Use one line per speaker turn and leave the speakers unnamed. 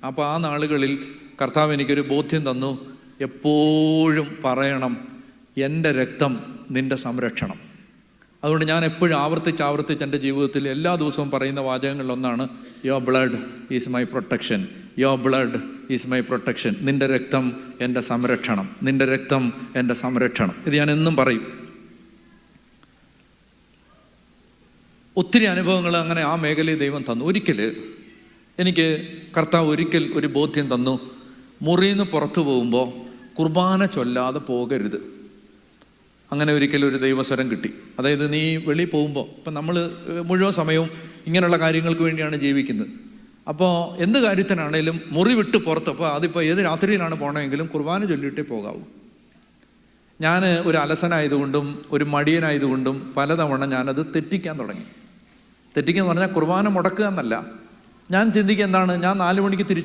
അപ്പോൾ ആ നാളുകളിൽ കർത്താവ് എനിക്കൊരു ബോധ്യം തന്നു, എപ്പോഴും പറയണം, എൻ്റെ രക്തം നിൻ്റെ സംരക്ഷണം. അതുകൊണ്ട് ഞാൻ എപ്പോഴും ആവർത്തിച്ച് എൻ്റെ ജീവിതത്തിൽ എല്ലാ ദിവസവും പറയുന്ന വാചകങ്ങളിലൊന്നാണ്, your blood is my protection, your blood is my protection. നിൻ്റെ രക്തം എൻ്റെ സംരക്ഷണം, നിൻ്റെ രക്തം എൻ്റെ സംരക്ഷണം. ഇത് ഞാൻ എന്നും പറയും. ഒത്തിരി അനുഭവങ്ങൾ അങ്ങനെ ആ മേഖലയിൽ ദൈവം തന്നു. എനിക്ക് കർത്താവ് ഒരു ബോധ്യം തന്നു, മുറിയിൽ നിന്ന് പുറത്തു പോകുമ്പോൾ കുർബാന ചൊല്ലാതെ പോകരുത്. അങ്ങനെ ഒരു ദൈവസ്വരം കിട്ടി. അതായത് നീ വെളിയിൽ പോകുമ്പോൾ, ഇപ്പം നമ്മൾ മുഴുവൻ സമയവും ഇങ്ങനെയുള്ള കാര്യങ്ങൾക്ക് വേണ്ടിയാണ് ജീവിക്കുന്നത്. അപ്പോൾ എന്ത് കാര്യത്തിനാണേലും മുറി വിട്ട് പുറത്ത്, അപ്പോൾ അതിപ്പോൾ ഏത് രാത്രിയിലാണ് പോകണമെങ്കിലും കുർബാന ചൊല്ലിയിട്ടേ പോകാവൂ. ഞാൻ ഒരു അലസനായതുകൊണ്ടും ഒരു മടിയനായതുകൊണ്ടും പലതവണ ഞാനത് തെറ്റിക്കാൻ തുടങ്ങി. തെറ്റിക്കുക എന്ന് പറഞ്ഞാൽ കുർബാന മുടക്കുക എന്നല്ല. ഞാൻ ചിന്തിക്കുക എന്താണ്, ഞാൻ 4 മണിക്ക് തിരിച്ച്